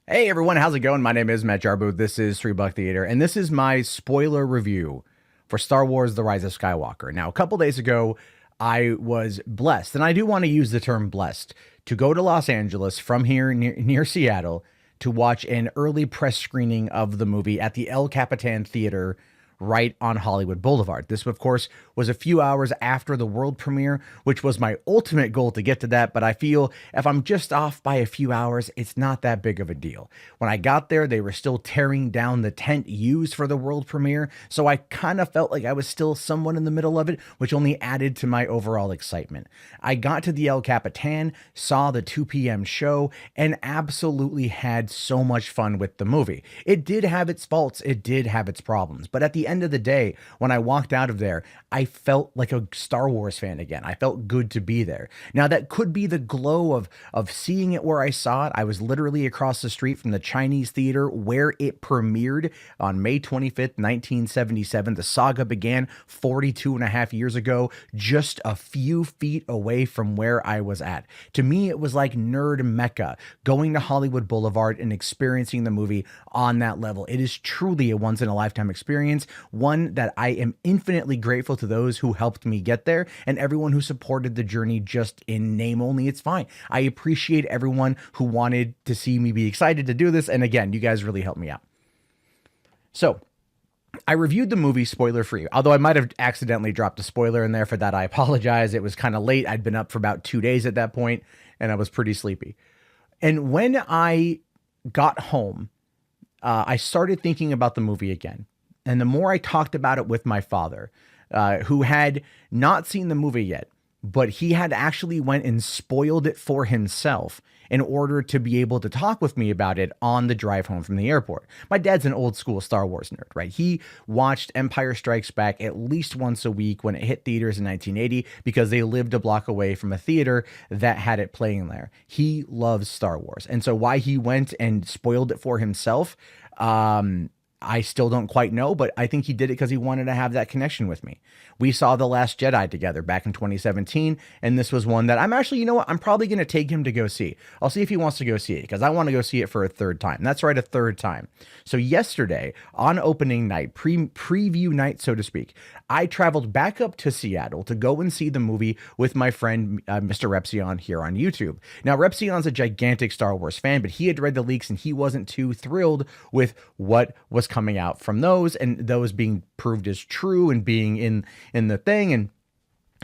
Hey everyone, how's it going? My name is Matt Jarbo. This is $3 Theater, and this is my spoiler review for Star Wars The Rise of Skywalker. Now, a couple days ago, I was blessed, and I do want to use the term blessed, to go to Los Angeles from here near Seattle to watch an early press screening of the movie at the El Capitan Theater right on Hollywood Boulevard. This, of course, was a few hours after the world premiere, which was my ultimate goal to get to that. But I feel if I'm just off by a few hours, it's not that big of a deal. When I got there, they were still tearing down the tent used for the world premiere. So I kind of felt like I was still somewhat in the middle of it, which only added to my overall excitement. I got to the El Capitan, saw the 2 p.m. show, and absolutely had so much fun with the movie. It did have its faults, it did have its problems, but at the end of the day, when I walked out of there, I felt like a Star Wars fan again. I felt good to be there. Now, that could be the glow of seeing it where I saw it. I was literally across the street from the Chinese theater where it premiered on May 25th, 1977. The saga began 42 and a half years ago, just a few feet away from where I was at. To me, it was like nerd mecca, going to Hollywood Boulevard and experiencing the movie on that level. It is truly a once in a lifetime experience, one that I am infinitely grateful to those who helped me get there and everyone who supported the journey just in name only. It's fine. I appreciate everyone who wanted to see me be excited to do this. And again, you guys really helped me out. So I reviewed the movie spoiler free, although I might have accidentally dropped a spoiler in there. For that, I apologize. It was kind of late. I'd been up for about 2 days at that point and I was pretty sleepy. And when I got home, I started thinking about the movie again. And the more I talked about it with my father, who had not seen the movie yet, but he had actually went and spoiled it for himself in order to be able to talk with me about it on the drive home from the airport. My dad's an old school Star Wars nerd, right? He watched Empire Strikes Back at least once a week when it hit theaters in 1980 because they lived a block away from a theater that had it playing there. He loves Star Wars. And so why he went and spoiled it for himself, I still don't quite know, but I think he did it because he wanted to have that connection with me. We saw The Last Jedi together back in 2017, and this was one that I'm actually, you know what, I'm probably going to take him to go see. I'll see if he wants to go see it because I want to go see it for a third time. That's right, a third time. So yesterday, on opening night, preview night, so to speak, I traveled back up to Seattle to go and see the movie with my friend, Mr. Repsion, here on YouTube. Now, Repsion's a gigantic Star Wars fan, but he had read the leaks and he wasn't too thrilled with what was coming out from those and those being proved as true and being in the thing. And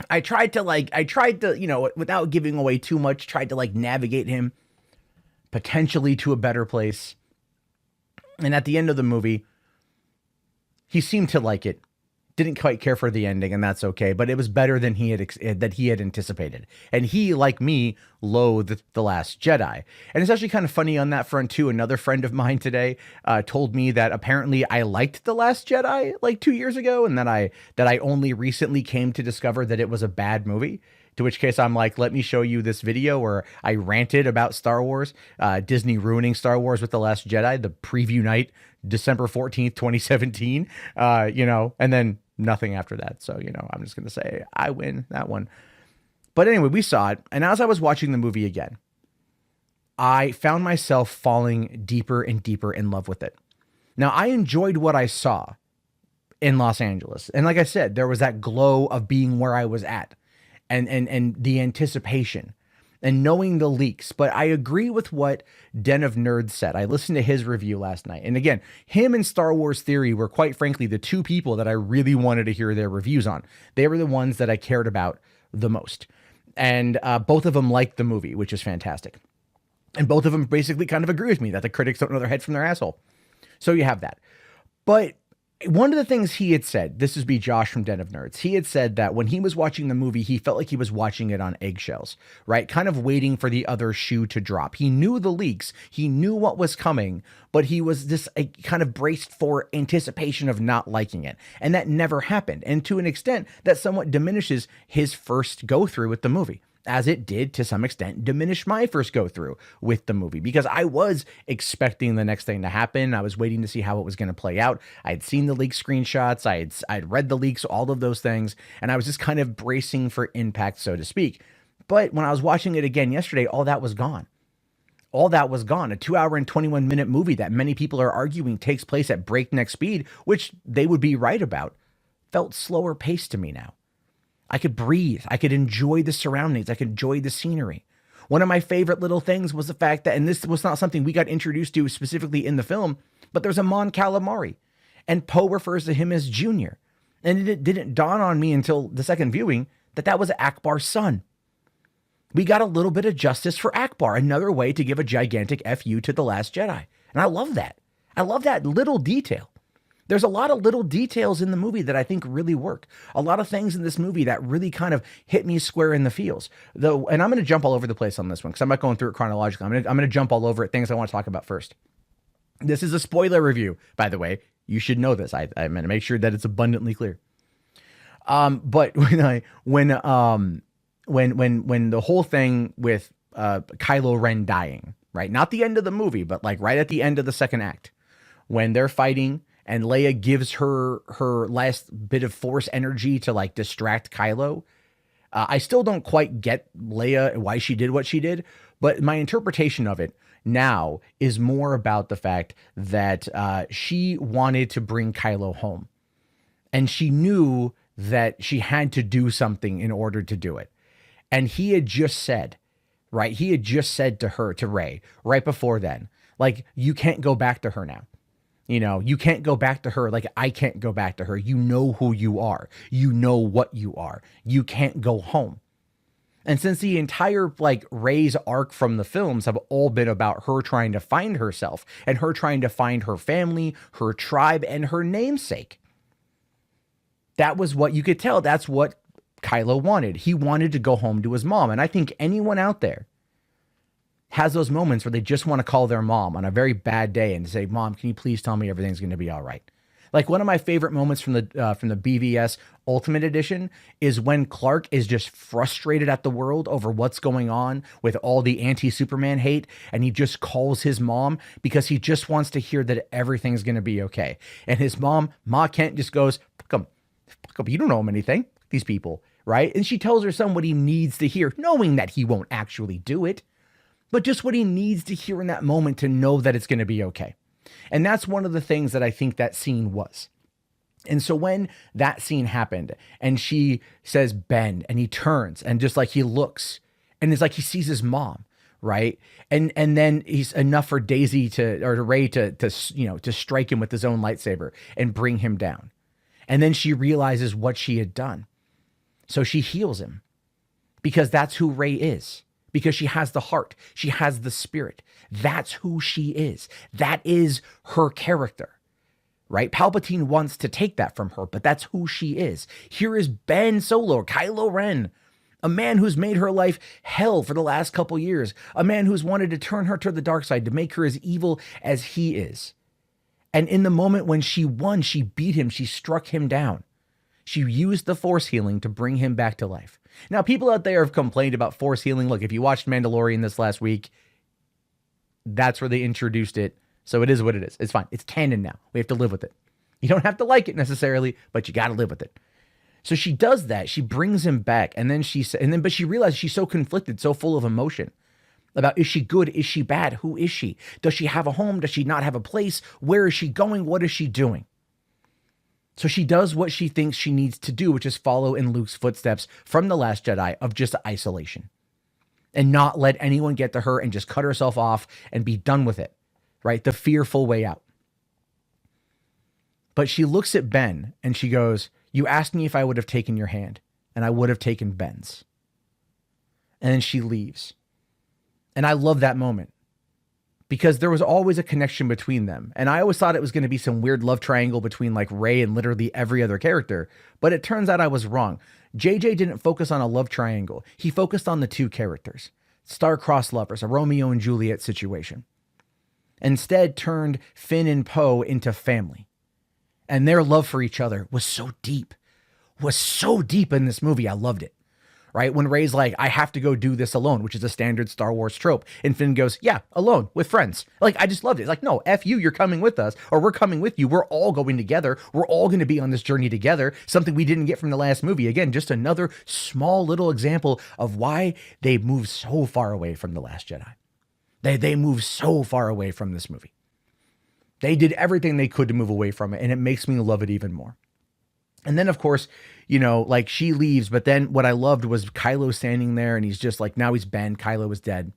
I tried to, you know, without giving away too much, tried to like navigate him potentially to a better place. And at the end of the movie, he seemed to like it. Didn't quite care for the ending, and that's okay, but it was better than he had anticipated. And he, like me, loathed The Last Jedi. And it's actually kind of funny on that front too. Another friend of mine today told me that apparently I liked The Last Jedi like 2 years ago, and that I only recently came to discover that it was a bad movie. To which case I'm like, let me show you this video where I ranted about Star Wars, Disney ruining Star Wars with The Last Jedi, the preview night, December 14th, 2017, you know, and then nothing after that. So, you know, I'm just going to say I win that one. But anyway, we saw it. And as I was watching the movie again, I found myself falling deeper and deeper in love with it. Now, I enjoyed what I saw in Los Angeles. And like I said, there was that glow of being where I was at and the anticipation and knowing the leaks. But I agree with what Den of Nerds said. I listened to his review last night. And again, him and Star Wars Theory were quite frankly the two people that I really wanted to hear their reviews on. They were the ones that I cared about the most. And both of them liked the movie, which is fantastic. And both of them basically kind of agree with me that the critics don't know their head from their asshole. So you have that. But one of the things he had said, this is B. Josh from Den of Nerds, he had said that when he was watching the movie, he felt like he was watching it on eggshells, right? Kind of waiting for the other shoe to drop. He knew the leaks, he knew what was coming, but he was just kind of braced for anticipation of not liking it. And that never happened. And to an extent, that somewhat diminishes his first go through with the movie, as it did to some extent diminish my first go through with the movie, because I was expecting the next thing to happen. I was waiting to see how it was going to play out. I'd seen the leak screenshots. I'd read the leaks, all of those things. And I was just kind of bracing for impact, so to speak. But when I was watching it again yesterday, all that was gone. All that was gone. A 2 hour and 21-minute movie that many people are arguing takes place at breakneck speed, which they would be right about, felt slower paced to me now. I could breathe. I could enjoy the surroundings. I could enjoy the scenery. One of my favorite little things was the fact that, and this was not something we got introduced to specifically in the film, but there's a Mon Calamari, and Poe refers to him as Junior. And it didn't dawn on me until the second viewing that that was Akbar's son. We got a little bit of justice for Akbar, another way to give a gigantic FU to The Last Jedi. And I love that. I love that little detail. There's a lot of little details in the movie that I think really work. A lot of things in this movie that really kind of hit me square in the feels. Though, and I'm going to jump all over the place on this one because I'm not going through it chronologically. I'm going to jump all over it, things I want to talk about first. This is a spoiler review, by the way. You should know this. I'm going to make sure that it's abundantly clear. But when the whole thing with Kylo Ren dying, right? Not the end of the movie, but like right at the end of the second act, when they're fighting and Leia gives her last bit of force energy to like distract Kylo. I still don't quite get Leia, why she did what she did, but my interpretation of it now is more about the fact that she wanted to bring Kylo home, and she knew that she had to do something in order to do it. And he had just said, right? He had just said to her, to Rey, right before then, like, you can't go back to her now. You know, you can't go back to her like I can't go back to her. You know who you are. You know what you are. You can't go home. And since the entire like Rey's arc from the films have all been about her trying to find herself and her trying to find her family, her tribe, and her namesake, that was what you could tell. That's what Kylo wanted. He wanted to go home to his mom. And I think anyone out there has those moments where they just want to call their mom on a very bad day and say, Mom, can you please tell me everything's going to be all right? Like one of my favorite moments from the BVS Ultimate Edition is when Clark is just frustrated at the world over what's going on with all the anti-Superman hate. And he just calls his mom because he just wants to hear that everything's going to be okay. And his mom, Ma Kent, just goes, fuck 'em. You don't know him anything, these people, right? And she tells her son what he needs to hear, knowing that he won't actually do it, but just what he needs to hear in that moment to know that it's going to be okay. And that's one of the things that I think that scene was. And so when that scene happened and she says, Ben, and he turns and just like he looks and it's like he sees his mom, right? And then he's enough for Daisy to Rey to strike him with his own lightsaber and bring him down. And then she realizes what she had done. So she heals him because that's who Rey is. Because she has the heart. She has the spirit. That's who she is. That is her character, right? Palpatine wants to take that from her, but that's who she is. Here is Ben Solo, Kylo Ren, a man who's made her life hell for the last couple years, a man who's wanted to turn her to the dark side, to make her as evil as he is. And in the moment when she won, she beat him, she struck him down. She used the force healing to bring him back to life. Now, people out there have complained about force healing. Look, if you watched Mandalorian this last week, that's where they introduced it. So it is what it is. It's fine. It's canon now. We have to live with it. You don't have to like it necessarily, but you got to live with it. So she does that. She brings him back. But she realizes she's so conflicted, so full of emotion about, is she good? Is she bad? Who is she? Does she have a home? Does she not have a place? Where is she going? What is she doing? So she does what she thinks she needs to do, which is follow in Luke's footsteps from The Last Jedi of just isolation and not let anyone get to her and just cut herself off and be done with it, right? The fearful way out. But she looks at Ben and she goes, you asked me if I would have taken your hand, and I would have taken Ben's. And then she leaves. And I love that moment, because there was always a connection between them. And I always thought it was going to be some weird love triangle between like Rey and literally every other character. But it turns out I was wrong. JJ didn't focus on a love triangle. He focused on the two characters, star-crossed lovers, a Romeo and Juliet situation. Instead turned Finn and Poe into family. And their love for each other was so deep in this movie. I loved it. Right? When Rey's like, I have to go do this alone, which is a standard Star Wars trope. And Finn goes, yeah, alone with friends. Like, I just loved it. It's like, no, F you, you're coming with us, or we're coming with you. We're all going together. We're all going to be on this journey together. Something we didn't get from the last movie. Again, just another small little example of why they moved so far away from The Last Jedi. They move so far away from this movie. They did everything they could to move away from it, and it makes me love it even more. And then, of course, like she leaves, but then what I loved was Kylo standing there, and he's just like, now he's Ben, Kylo is dead.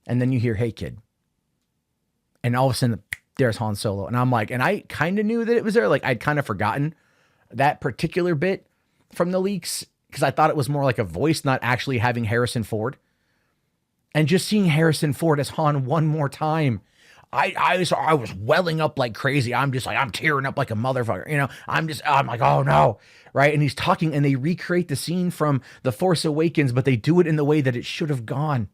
And then you hear, hey, kid. And all of a sudden, there's Han Solo. And I'm like, and I kind of knew that it was there. Like, I'd kind of forgotten that particular bit from the leaks because I thought it was more like a voice, not actually having Harrison Ford. And just seeing Harrison Ford as Han one more time, I was welling up like crazy. I'm just like, I'm tearing up like a motherfucker. I'm like, oh no. Right. And he's talking and they recreate the scene from The Force Awakens, but they do it in the way that it should have gone.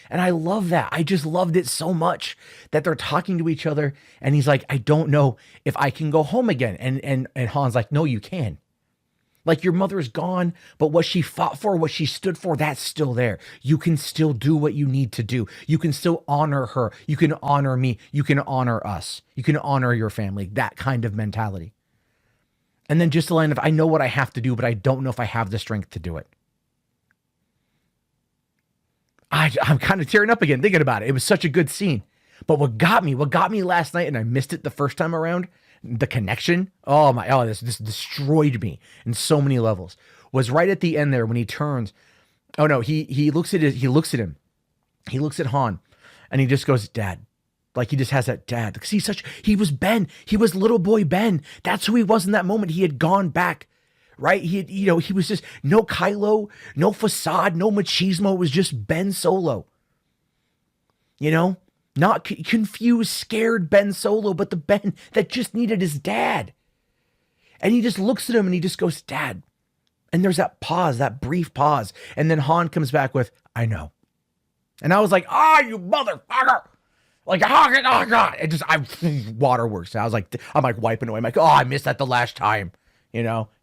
And I love that. I just loved it so much that they're talking to each other. And he's like, I don't know if I can go home again. And Han's like, no, you can. Like, your mother is gone, but what she fought for, what she stood for, that's still there. You can still do what you need to do. You can still honor her. You can honor me. You can honor us. You can honor your family. That kind of mentality. And then just the line of, I know what I have to do, but I don't know if I have the strength to do it. I'm kind of tearing up again thinking about it. It was such a good scene. But what got me last night, and I missed it the first time around, the connection, this destroyed me in so many levels, was right at the end there when he turns. Oh no, he looks at him. He looks at Han and he just goes, Dad. Like, he just has that dad. Because he was Ben. He was little boy Ben. That's who he was in that moment. He had gone back, right? He was just no Kylo, no facade, no machismo. It was just Ben Solo. Not confused, scared Ben Solo, but the Ben that just needed his dad. And he just looks at him and he just goes, Dad. And there's that pause, that brief pause. And then Han comes back with, I know. And I was like, you motherfucker. Like, oh God. Waterworks. I'm like wiping away. I'm like, I missed that the last time.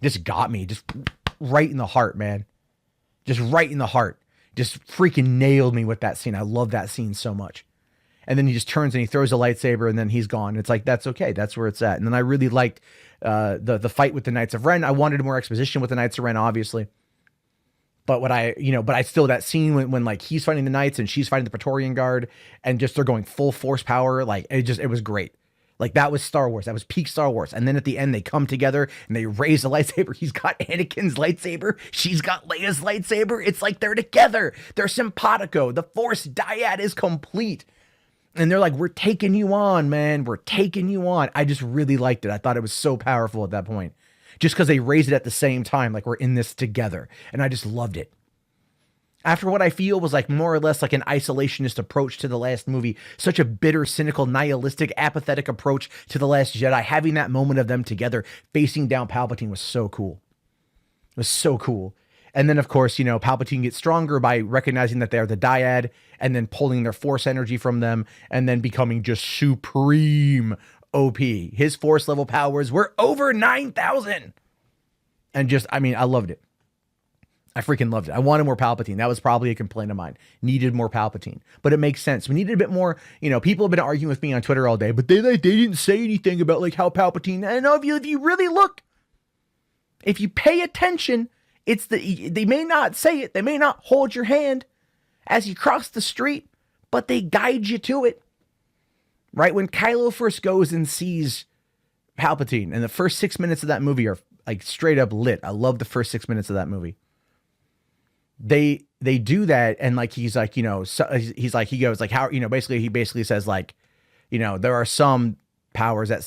Just got me. Just right in the heart, man. Just right in the heart. Just freaking nailed me with that scene. I love that scene so much. And then he just turns and he throws a lightsaber and then he's gone. It's like, that's okay. That's where it's at. And then I really liked the fight with the Knights of Ren. I wanted more exposition with the Knights of Ren, obviously. But I still, that scene when like he's fighting the Knights and she's fighting the Praetorian Guard and just they're going full force power. Like, it was great. Like, that was Star Wars. That was peak Star Wars. And then at the end, they come together and they raise the lightsaber. He's got Anakin's lightsaber. She's got Leia's lightsaber. It's like they're together. They're simpatico. The Force dyad is complete. And they're like, we're taking you on, man. We're taking you on. I just really liked it. I thought it was so powerful at that point. Just because they raised it at the same time, like we're in this together. And I just loved it. After what I feel was like more or less like an isolationist approach to the last movie, such a bitter, cynical, nihilistic, apathetic approach to The Last Jedi, having that moment of them together facing down Palpatine was so cool. It was so cool. And then, of course, Palpatine gets stronger by recognizing that they're the dyad and then pulling their force energy from them and then becoming just supreme OP. His force level powers were over 9,000. And I loved it. I freaking loved it. I wanted more Palpatine. That was probably a complaint of mine. Needed more Palpatine. But it makes sense. We needed a bit more, people have been arguing with me on Twitter all day, but they didn't say anything about like how Palpatine, I know if you really look, if you pay attention, they may not say it. They may not hold your hand as you cross the street, but they guide you to it. Right? When Kylo first goes and sees Palpatine, and the first 6 minutes of that movie are like straight up lit. I love the first 6 minutes of that movie. They do that, and like he's like, he's like, he goes like, how, basically he basically says like, there are some powers that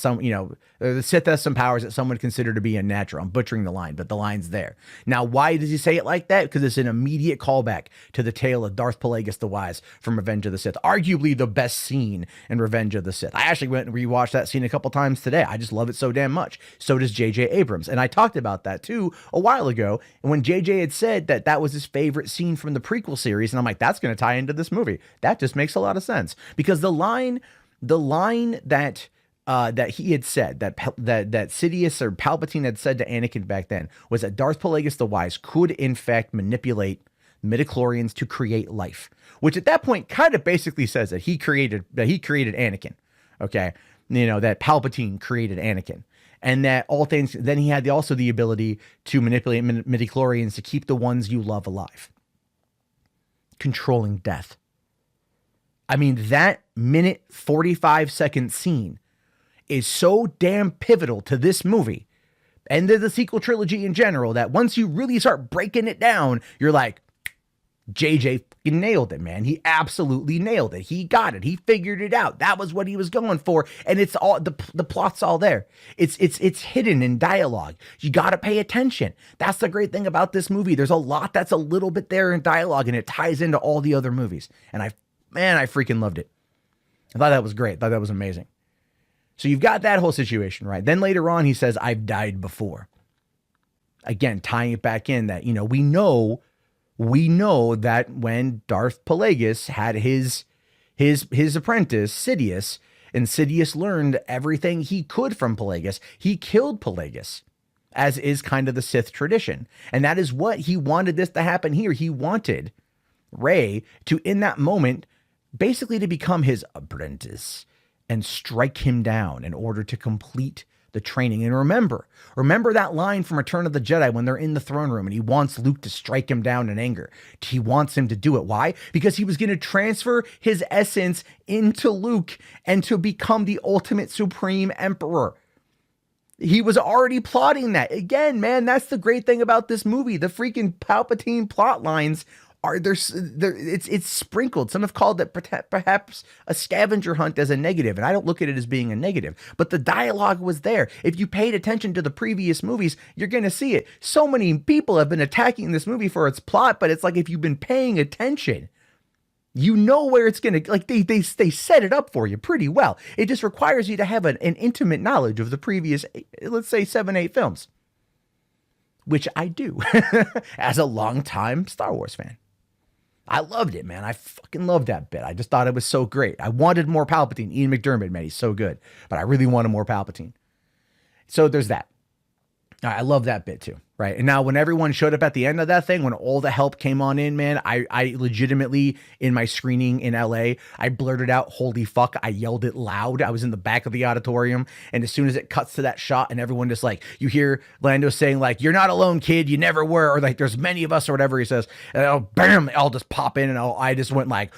the Sith has some powers that some would consider to be unnatural. I'm butchering the line, but the line's there. Now, why does he say it like that? Because it's an immediate callback to the tale of Darth Plagueis the Wise from Revenge of the Sith, arguably the best scene in Revenge of the Sith. I actually went and rewatched that scene a couple times today. I just love it so damn much. So does J.J. Abrams. And I talked about that too a while ago. And when J.J. had said that was his favorite scene from the prequel series, and I'm like, that's going to tie into this movie. That just makes a lot of sense. Because the line that he had said, that Sidious or Palpatine had said to Anakin back then, was that Darth Plagueis the Wise could in fact manipulate midichlorians to create life, which at that point kind of basically says that he created Anakin. Okay, that Palpatine created Anakin, and that all things. Then he had also the ability to manipulate midichlorians to keep the ones you love alive, controlling death. I mean, that minute 45-second scene is so damn pivotal to this movie and to the sequel trilogy in general that once you really start breaking it down, you're like, JJ fucking nailed it, man. He absolutely nailed it. He got it. He figured it out. That was what he was going for. And it's all the plot's all there. It's hidden in dialogue. You got to pay attention. That's the great thing about this movie. There's a lot that's a little bit there in dialogue and it ties into all the other movies. And I freaking loved it. I thought that was great. I thought that was amazing. So you've got that whole situation, right? Then later on, he says, I've died before. Again, tying it back in that, we know that when Darth Plagueis had his apprentice, Sidious, and Sidious learned everything he could from Plagueis, he killed Plagueis, as is kind of the Sith tradition. And that is what he wanted this to happen here. He wanted Rey to, in that moment, basically to become his apprentice and strike him down in order to complete the training. And remember that line from Return of the Jedi when they're in the throne room and he wants Luke to strike him down in anger. He wants him to do it. Why? Because he was going to transfer his essence into Luke and to become the ultimate supreme emperor. He was already plotting that. Again, man, that's the great thing about this movie. The freaking Palpatine plot lines are there. It's sprinkled. Some have called it perhaps a scavenger hunt as a negative, and I don't look at it as being a negative. But the dialogue was there. If you paid attention to the previous movies, you're going to see it. So many people have been attacking this movie for its plot, but it's like if you've been paying attention, you know where it's going to, like they set it up for you pretty well. It just requires you to have an intimate knowledge of the previous, let's say 7-8 films, which I do as a longtime Star Wars fan. I loved it, man. I fucking loved that bit. I just thought it was so great. I wanted more Palpatine. Ian McDiarmid, man, he's so good. But I really wanted more Palpatine. So there's that. I love that bit too, right? And now when everyone showed up at the end of that thing, when all the help came on in, man, I legitimately, in my screening in LA, I blurted out, holy fuck. I yelled it loud. I was in the back of the auditorium. And as soon as it cuts to that shot and everyone just like, you hear Lando saying like, you're not alone, kid. You never were. Or like, there's many of us or whatever he says. And bam, I'll just pop in and I just went like,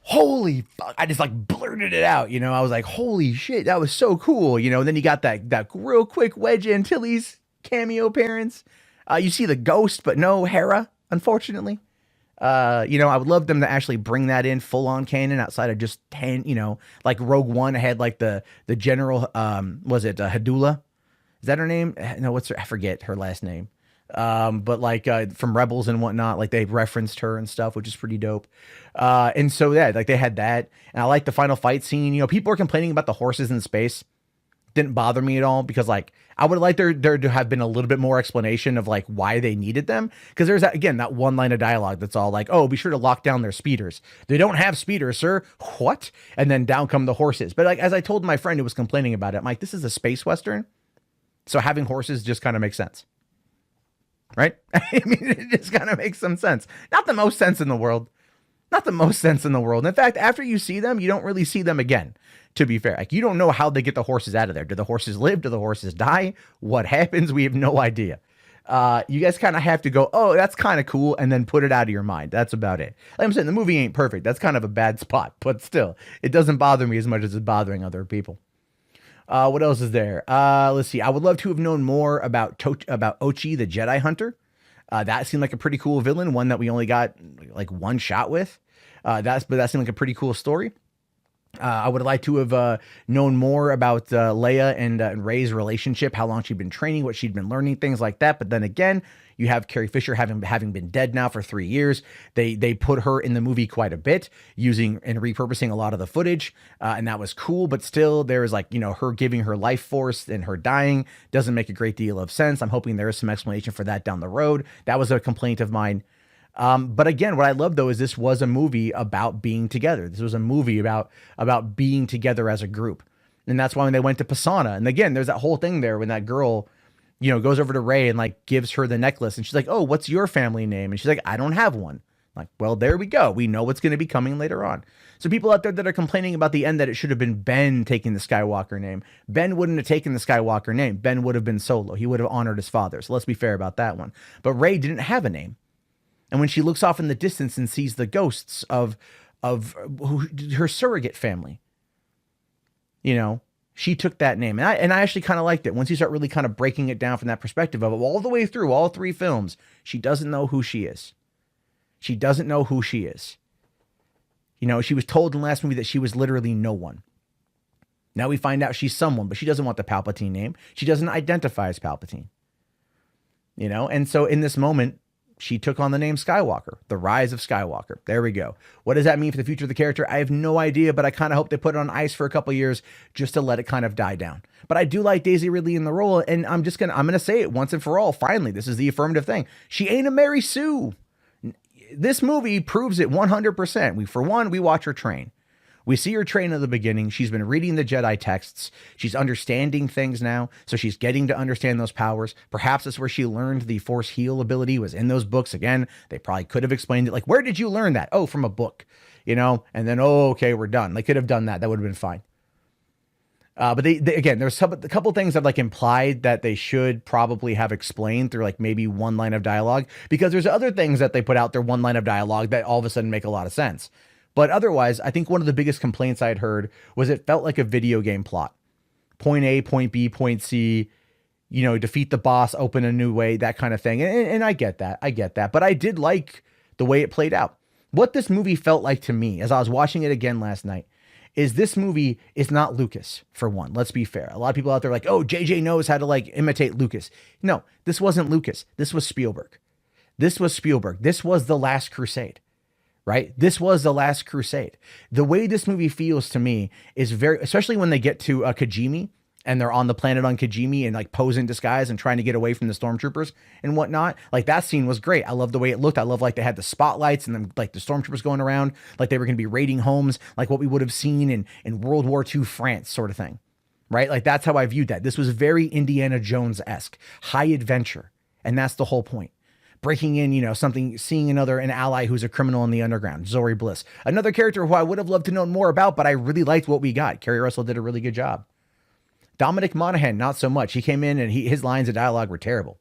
holy fuck. I just like blurted it out. I was like, holy shit, that was so cool. And then you got that real quick Wedge Antilles cameo appearance. You see the ghost, but no Hera, unfortunately. I would love them to actually bring that in full on canon outside of just 10, like Rogue One had like the general, was it Hadula? Is that her name? No, I forget her last name. But like from Rebels and whatnot, like they referenced her and stuff, which is pretty dope. And so yeah, like they had that, and I like the final fight scene. People are complaining about the horses in space. Didn't bother me at all because like I would like there to have been a little bit more explanation of like why they needed them, because there's that one line of dialogue that's all like, oh, be sure to lock down their speeders. They don't have speeders, sir. What? And then down come the horses. But like as I told my friend who was complaining about it, I'm like, this is a space western, so having horses just kind of makes sense. Right? I mean, it just kind of makes some sense. Not the most sense in the world. In fact, after you see them, you don't really see them again, to be fair. Like, you don't know how they get the horses out of there. Do the horses live? Do the horses die? What happens? We have no idea. You guys kind of have to go, oh, that's kind of cool, and then put it out of your mind. That's about it. Like I'm saying, the movie ain't perfect. That's kind of a bad spot, but still, it doesn't bother me as much as it's bothering other people. What else is there? Let's see. I would love to have known more about Ochi, the Jedi Hunter. That seemed like a pretty cool villain, one that we only got like one shot with. But that seemed like a pretty cool story. I would like to have known more about Leia and Rey's relationship, how long she'd been training, what she'd been learning, things like that. But then again, you have Carrie Fisher having been dead now for 3 years. They put her in the movie quite a bit, using and repurposing a lot of the footage, and that was cool. But still, there is like, her giving her life force and her dying doesn't make a great deal of sense. I'm hoping there is some explanation for that down the road. That was a complaint of mine. But again, what I love though is this was a movie about being together. This was a movie about being together as a group. And that's why when they went to Pisana, and again, there's that whole thing there when that girl, goes over to Rey and like gives her the necklace, and she's like, oh, what's your family name? And she's like, I don't have one. Like, well, there we go. We know what's going to be coming later on. So people out there that are complaining about the end that it should have been Ben taking the Skywalker name, Ben wouldn't have taken the Skywalker name. Ben would have been Solo. He would have honored his father. So let's be fair about that one. But Rey didn't have a name. And when she looks off in the distance and sees the ghosts of her surrogate family. You know, she took that name. And I actually kind of liked it. Once you start really kind of breaking it down from that perspective of all the way through all 3 films, she doesn't know who she is. She doesn't know who she is. You know, she was told in the last movie that she was literally no one. Now we find out she's someone, but she doesn't want the Palpatine name. She doesn't identify as Palpatine. You know, and so in this moment, she took on the name Skywalker, the rise of Skywalker. There we go. What does that mean for the future of the character? I have no idea, but I kind of hope they put it on ice for a couple years just to let it kind of die down. But I do like Daisy Ridley in the role, and I'm going to say it once and for all. Finally, this is the affirmative thing. She ain't a Mary Sue. This movie proves it 100%. For one, we watch her train. We see her train at the beginning. She's been reading the Jedi texts. She's understanding things now. So she's getting to understand those powers. Perhaps that's where she learned the Force heal ability, was in those books. Again, they probably could have explained it. Like, where did you learn that? Oh, from a book, you know, and then, oh, okay, we're done. They could have done that. That would have been fine. But they again, there's a couple things that like implied that they should probably have explained through like maybe one line of dialogue, because there's other things that they put out there, one line of dialogue that all of a sudden make a lot of sense. But otherwise, I think one of the biggest complaints I'd heard was it felt like a video game plot. Point A, point B, point C, you know, defeat the boss, open a new way, that kind of thing. And I get that. I get that. But I did like the way it played out. What this movie felt like to me as I was watching it again last night is this movie is not Lucas, for one. Let's be fair. A lot of people out there are like, oh, JJ knows how to like imitate Lucas. No, this wasn't Lucas. This was Spielberg. This was Spielberg. This was The Last Crusade. Right? This was The Last Crusade. The way this movie feels to me is very, especially when they get to Kijimi and they're on the planet on Kijimi and like pose in disguise and trying to get away from the stormtroopers and whatnot. Like that scene was great. I love the way it looked. I love like they had the spotlights and then like the stormtroopers going around like they were going to be raiding homes, like what we would have seen in World War II France sort of thing. Right? Like that's how I viewed that. This was very Indiana Jones-esque, high adventure. And that's the whole point. Breaking in, you know, something, seeing an ally who's a criminal in the underground, Zori Bliss, another character who I would have loved to know more about, but I really liked what we got. Kerry Russell did a really good job. Dominic Monaghan, not so much. He came in and his lines of dialogue were terrible.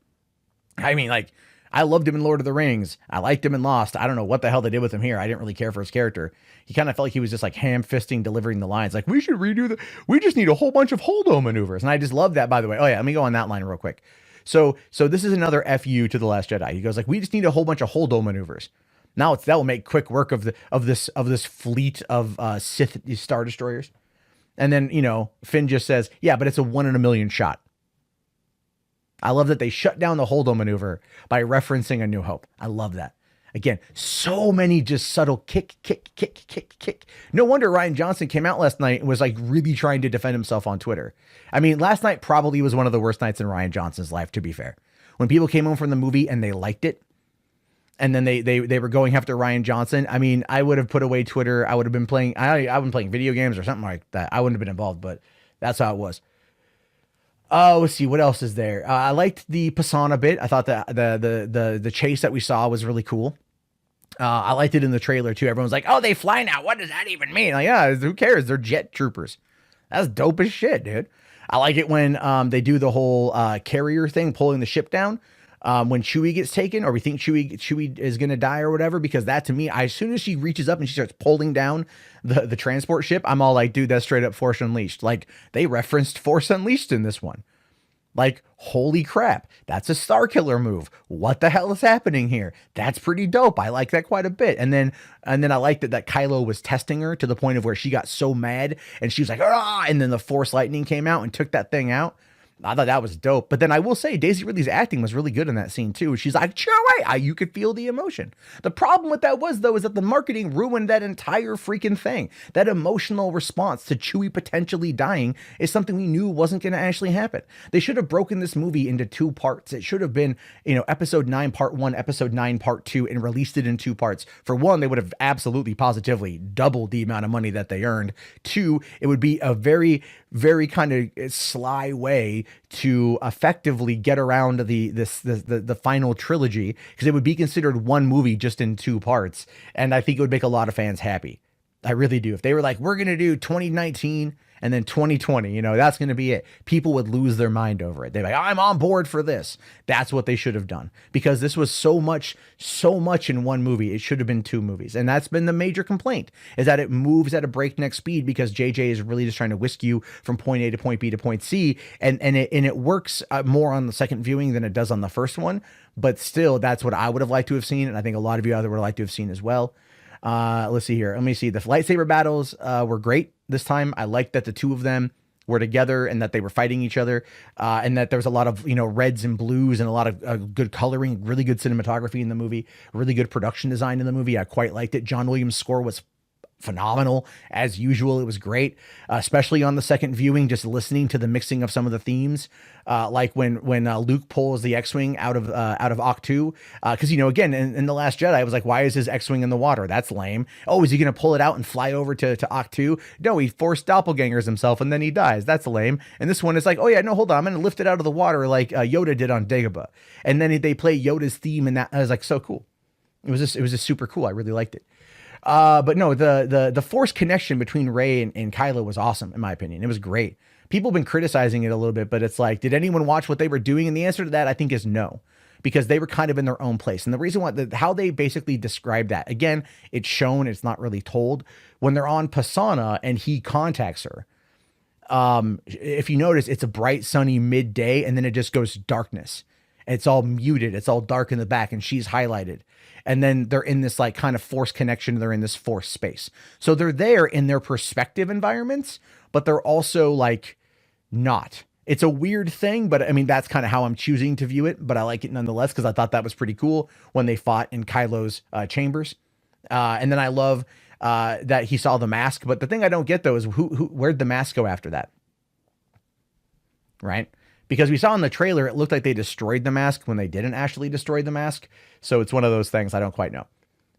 I mean, like, I loved him in Lord of the Rings. I liked him in Lost. I don't know what the hell they did with him here. I didn't really care for his character. He kind of felt like he was just like ham-fisting delivering the lines. Like, we should redo we just need a whole bunch of holdo maneuvers. And I just love that, by the way. Oh yeah, let me go on that line real quick. So this is another FU to The Last Jedi. He goes like, we just need a whole bunch of holdo maneuvers. Now that will make quick work of this fleet of Sith Star Destroyers. And then, you know, Finn just says, yeah, but it's a 1 in a million shot. I love that they shut down the holdo maneuver by referencing A New Hope. I love that. Again, so many just subtle kick. No wonder Rian Johnson came out last night and was like really trying to defend himself on Twitter. I mean, last night probably was one of the worst nights in Rian Johnson's life, to be fair. When people came home from the movie and they liked it, and then they were going after Rian Johnson. I mean, I would have put away Twitter. I would have been playing, I've been playing video games or something like that. I wouldn't have been involved, but that's how it was. Oh, let's see. What else is there? I liked the Pisana bit. I thought that the chase that we saw was really cool. I liked it in the trailer too. Everyone's like, oh, they fly now. What does that even mean? Like, yeah, who cares? They're jet troopers. That's dope as shit, dude. I like it when they do the whole carrier thing, pulling the ship down. When Chewie gets taken, or we think Chewie is going to die or whatever, because that to me, as soon as she reaches up and she starts pulling down the transport ship, I'm all like, dude, that's straight up Force Unleashed. Like they referenced Force Unleashed in this one. Like, holy crap, that's a Starkiller move. What the hell is happening here? That's pretty dope. I like that quite a bit. And then I liked that Kylo was testing her to the point of where she got so mad and she was like, ah, and then the Force lightning came out and took that thing out. I thought that was dope. But then I will say Daisy Ridley's acting was really good in that scene too. She's like, Chewie, you could feel the emotion. The problem with that was, though, is that the marketing ruined that entire freaking thing. That emotional response to Chewie potentially dying is something we knew wasn't going to actually happen. They should have broken this movie into 2 parts. It should have been, episode 9, part 1, episode 9, part 2, and released it in 2 parts. For one, they would have absolutely positively doubled the amount of money that they earned. 2, it would be a very, very kind of sly way to effectively get around the final trilogy, because it would be considered one movie just in 2 parts. And I think it would make a lot of fans happy. I really do. If they were like, we're going to do 2019 And then 2020, that's going to be it. People would lose their mind over it. They're like, I'm on board for this. That's what they should have done, because this was so much in one movie. It should have been 2 movies. And that's been the major complaint, is that it moves at a breakneck speed, because JJ is really just trying to whisk you from point A to point B to point C. And it works more on the second viewing than it does on the first one. But still, that's what I would have liked to have seen. And I think a lot of you other would like to have seen as well. Let's see here. Let me see. The lightsaber battles were great this time. I liked that the 2 of them were together and that they were fighting each other, and that there was a lot of, reds and blues and a lot of good coloring, really good cinematography in the movie, really good production design in the movie. I quite liked it. John Williams' score was phenomenal as usual. It was great, especially on the second viewing, just listening to the mixing of some of the themes, like when Luke pulls the X-Wing out of Octu, because again in The Last Jedi, I was like, why is his X-Wing in the water? That's lame. Oh, is he gonna pull it out and fly over to Octu? No, he forced doppelgangers himself and then he dies. That's lame. And this one is like, oh yeah, no, hold on, I'm gonna lift it out of the water like Yoda did on Dagobah. And then they play Yoda's theme, and that I was like, so cool. It was just super cool. I really liked it. But no, the Force connection between Rey and Kylo was awesome, in my opinion. It was great. People have been criticizing it a little bit, but it's like, did anyone watch what they were doing? And the answer to that, I think, is no, because they were kind of in their own place. And the reason why, how they basically describe that, again, it's shown, it's not really told. When they're on Pasana and he contacts her, if you notice, it's a bright, sunny midday, and then it just goes darkness. It's all muted. It's all dark in the back, and she's highlighted. And then they're in this like kind of Force connection. They're in this Force space. So they're there in their perspective environments, but they're also like not. It's a weird thing, but I mean, that's kind of how I'm choosing to view it. But I like it nonetheless, because I thought that was pretty cool when they fought in Kylo's chambers. And then I love that he saw the mask. But the thing I don't get, though, is where'd the mask go after that? Right? Because we saw in the trailer, it looked like they destroyed the mask when they didn't actually destroy the mask. So it's one of those things I don't quite know.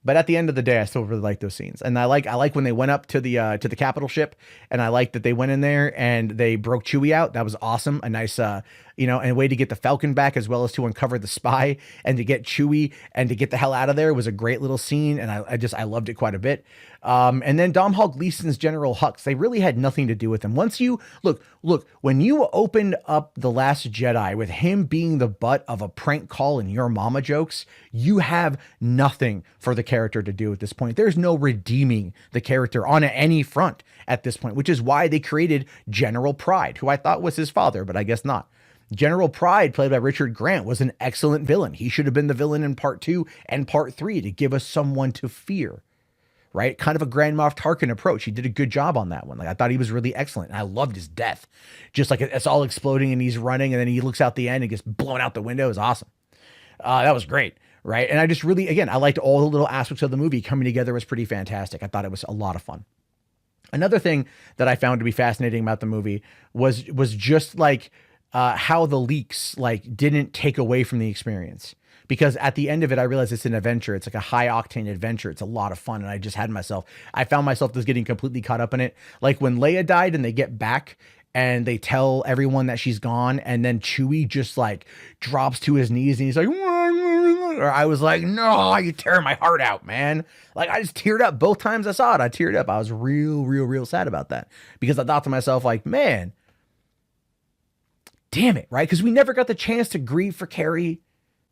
But at the end of the day, I still really like those scenes. And I like when they went up to the capital ship, and I like that they went in there and they broke Chewie out. That was awesome. A nice, and a way to get the Falcon back, as well as to uncover the spy and to get Chewie and to get the hell out of there, was a great little scene. And I loved it quite a bit. And then Domhnall Gleeson's General Hux, they really had nothing to do with him. Once you look, when you opened up The Last Jedi with him being the butt of a prank call and Your Mama jokes, you have nothing for the character to do at this point. There's no redeeming the character on any front at this point, which is why they created General Pride, who I thought was his father, but I guess not. General Pride, played by Richard Grant, was an excellent villain. He should have been the villain in part 2 and part 3 to give us someone to fear. Right? Kind of a Grand Moff Tarkin approach. He did a good job on that one. Like, I thought he was really excellent. And I loved his death. Just like it's all exploding and he's running, and then he looks out the end and gets blown out the window. It was awesome. That was great. Right? And I just really, again, I liked all the little aspects of the movie coming together. Was pretty fantastic. I thought it was a lot of fun. Another thing that I found to be fascinating about the movie was just like how the leaks like didn't take away from the experience. Because at the end of it, I realized it's an adventure. It's like a high octane adventure. It's a lot of fun. And I found myself just getting completely caught up in it. Like when Leia died and they get back and they tell everyone that she's gone, and then Chewie just like drops to his knees and he's like, or I was like, no, you tear my heart out, man. Like, I just teared up both times I saw it. I teared up. I was real sad about that, because I thought to myself, like, man, damn it. Right. Because we never got the chance to grieve for Carrie.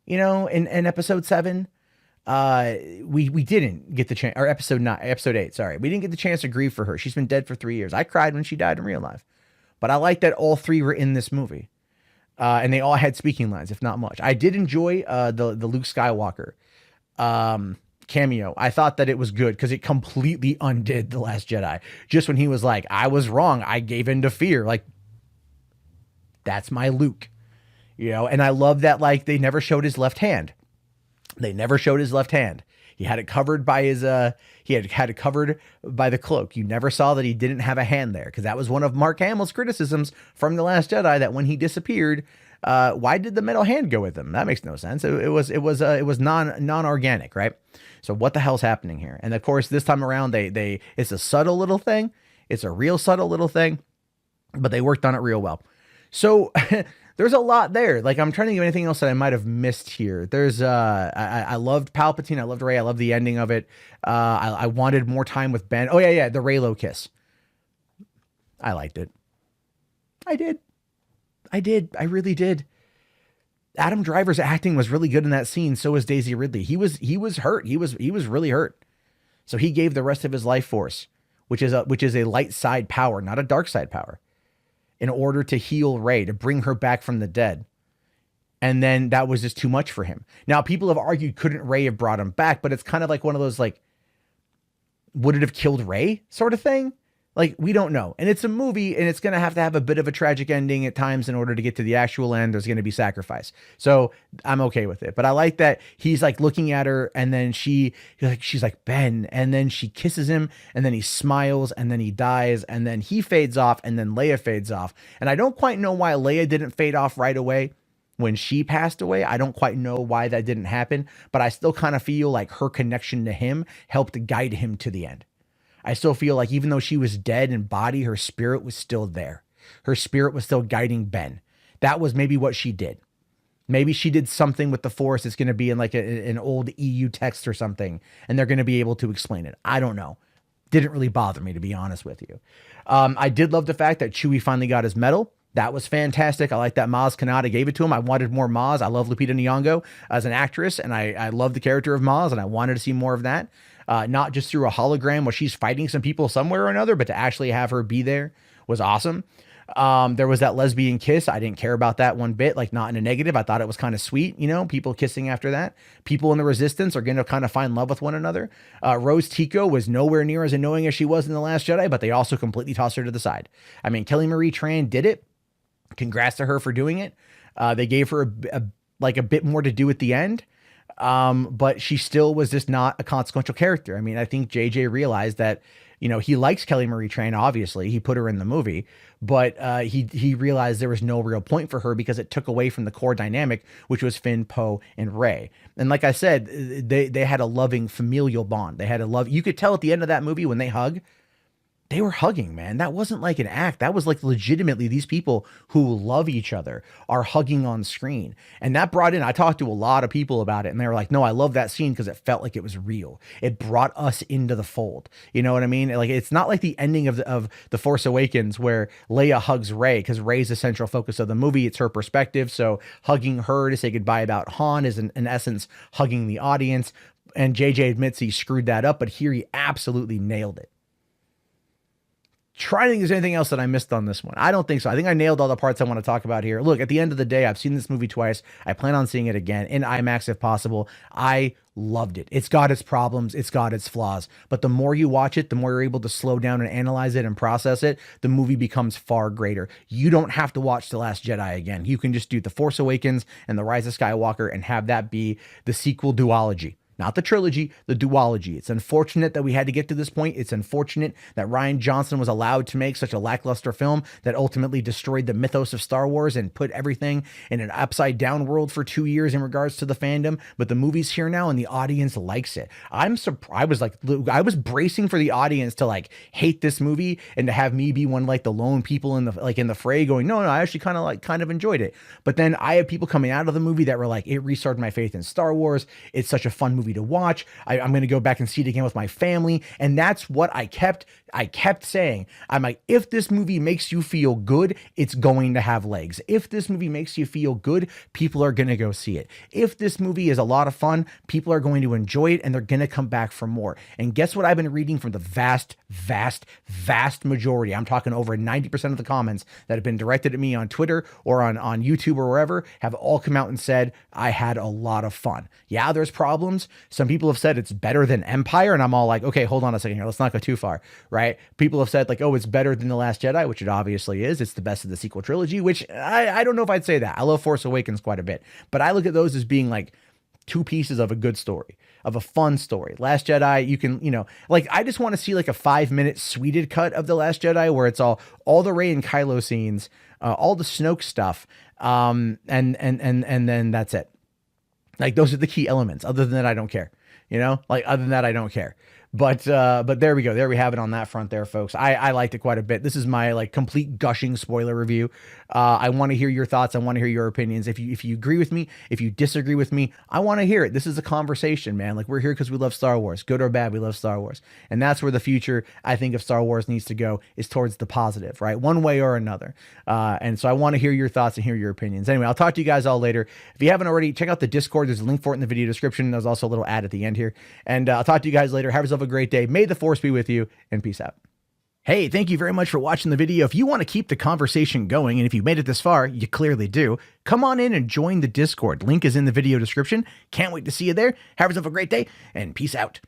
In episode 7, we didn't get the chance, or episode 8, sorry. We didn't get the chance to grieve for her. She's been dead for 3 years. I cried when she died in real life, but I like that all 3 were in this movie. And they all had speaking lines, if not much. I did enjoy, the Luke Skywalker, cameo. I thought that it was good because it completely undid The Last Jedi. Just when he was like, I was wrong. I gave in to fear. Like, that's my Luke. And I love that, like, they never showed his left hand. He had it covered by he had it covered by the cloak. You never saw that he didn't have a hand there, because that was one of Mark Hamill's criticisms from The Last Jedi, that when he disappeared, why did the metal hand go with him? That makes no sense. It was non-organic, right? So what the hell's happening here? And of course, this time around, it's a subtle little thing. It's a real subtle little thing, but they worked on it real well. So there's a lot there. Like, I'm trying to think of anything else that I might have missed here. There's, I loved Palpatine. I loved Rey. I loved the ending of it. I wanted more time with Ben. Oh yeah. The Reylo kiss. I liked it. I did. I did. I really did. Adam Driver's acting was really good in that scene. So was Daisy Ridley. He was hurt. He was really hurt. So he gave the rest of his life force, which is a light side power, not a dark side power, in order to heal Rey, to bring her back from the dead. And then that was just too much for him. Now, people have argued, couldn't Rey have brought him back? But it's kind of like one of those, like, would it have killed Rey sort of thing? Like, we don't know. And it's a movie, and it's going to have a bit of a tragic ending at times in order to get to the actual end. There's going to be sacrifice. So I'm okay with it. But I like that he's like looking at her, and then she's like, Ben. And then she kisses him, and then he smiles, and then he dies, and then he fades off, and then Leia fades off. And I don't quite know why Leia didn't fade off right away when she passed away. I don't quite know why that didn't happen, but I still kind of feel like her connection to him helped guide him to the end. I still feel like even though she was dead in body, her spirit was still there. Her spirit was still guiding Ben. That was maybe what she did. Maybe she did something with the Force that's going to be in like an old EU text or something, and they're going to be able to explain it. I don't know. Didn't really bother me, to be honest with you. I did love the fact that Chewie finally got his medal. That was fantastic. I like that Maz Kanata gave it to him. I wanted more Maz. I love Lupita Nyong'o as an actress, and I love the character of Maz, and I wanted to see more of that. Not just through a hologram where she's fighting some people somewhere or another, but to actually have her be there was awesome. There was that lesbian kiss. I didn't care about that one bit, like not in a negative. I thought it was kind of sweet, people kissing after that. People in the Resistance are going to kind of find love with one another. Rose Tico was nowhere near as annoying as she was in The Last Jedi, but they also completely tossed her to the side. I mean, Kelly Marie Tran did it. Congrats to her for doing it. They gave her a bit more to do at the end. But she still was just not a consequential character. I mean, I think JJ realized that, he likes Kelly Marie Tran, obviously. He put her in the movie, but he realized there was no real point for her because it took away from the core dynamic, which was Finn, Poe, and Rey. And like I said, they had a loving familial bond. They had a love. You could tell at the end of that movie when they hug, they were hugging, man. That wasn't like an act. That was like legitimately these people who love each other are hugging on screen. And that brought in, I talked to a lot of people about it, and they were like, no, I love that scene because it felt like it was real. It brought us into the fold. You know what I mean? Like, it's not like the ending of the Force Awakens where Leia hugs Rey, because Rey's the central focus of the movie. It's her perspective. So hugging her to say goodbye about Han is in essence hugging the audience. And JJ admits he screwed that up, but here he absolutely nailed it. Try to think if there's anything else that I missed on this one. I don't think so. I think I nailed all the parts I want to talk about here. Look, at the end of the day, I've seen this movie twice. I plan on seeing it again in IMAX if possible. I loved it. It's got its problems. It's got its flaws. But the more you watch it, the more you're able to slow down and analyze it and process it, the movie becomes far greater. You don't have to watch The Last Jedi again. You can just do The Force Awakens and The Rise of Skywalker and have that be the sequel duology. Not the trilogy, the duology. It's unfortunate that we had to get to this point. It's unfortunate that Rian Johnson was allowed to make such a lackluster film that ultimately destroyed the mythos of Star Wars and put everything in an upside down world for 2 years in regards to the fandom. But the movie's here now and the audience likes it. I'm surprised. I was bracing for the audience to like hate this movie and to have me be one like the lone people in the fray going, no, I actually kind of enjoyed it. But then I have people coming out of the movie that were like, it restarted my faith in Star Wars. It's such a fun movie to watch. I'm going to go back and see it again with my family. And that's what I kept saying. I'm like, if this movie makes you feel good, it's going to have legs. If this movie makes you feel good, people are going to go see it. If this movie is a lot of fun, people are going to enjoy it and they're going to come back for more. And guess what I've been reading from the vast majority? I'm talking over 90% of the comments that have been directed at me on Twitter or on YouTube or wherever have all come out and said, I had a lot of fun. Yeah, there's problems. Some people have said it's better than Empire, and I'm all like, okay, hold on a second here. Let's not go too far, right? People have said like, oh, it's better than The Last Jedi, which it obviously is. It's the best of the sequel trilogy, which I don't know if I'd say that. I love Force Awakens quite a bit, but I look at those as being like two pieces of a good story, of a fun story. Last Jedi, you can, like, I just want to see like a 5-minute sweeted cut of The Last Jedi where it's all the Rey and Kylo scenes, all the Snoke stuff, and then that's it. Like, those are the key elements. Other than that, I don't care. Other than that, I don't care. But there we go. There we have it on that front there, folks. I liked it quite a bit. This is my like complete gushing spoiler review. I want to hear your thoughts. I want to hear your opinions. If you agree with me, if you disagree with me, I want to hear it. This is a conversation, man. Like, we're here because we love Star Wars. Good or bad, we love Star Wars. And that's where the future, I think, of Star Wars needs to go, is towards the positive, right? One way or another. And so I want to hear your thoughts and hear your opinions. Anyway, I'll talk to you guys all later. If you haven't already, check out the Discord. There's a link for it in the video description. There's also a little ad at the end here. And I'll talk to you guys later. Have yourself a great day. May the Force be with you, and peace out. Hey, thank you very much for watching the video. If you want to keep the conversation going, and if you made it this far, you clearly do, come on in and join the Discord. Link is in the video description. Can't wait to see you there. Have yourself a great day, and peace out.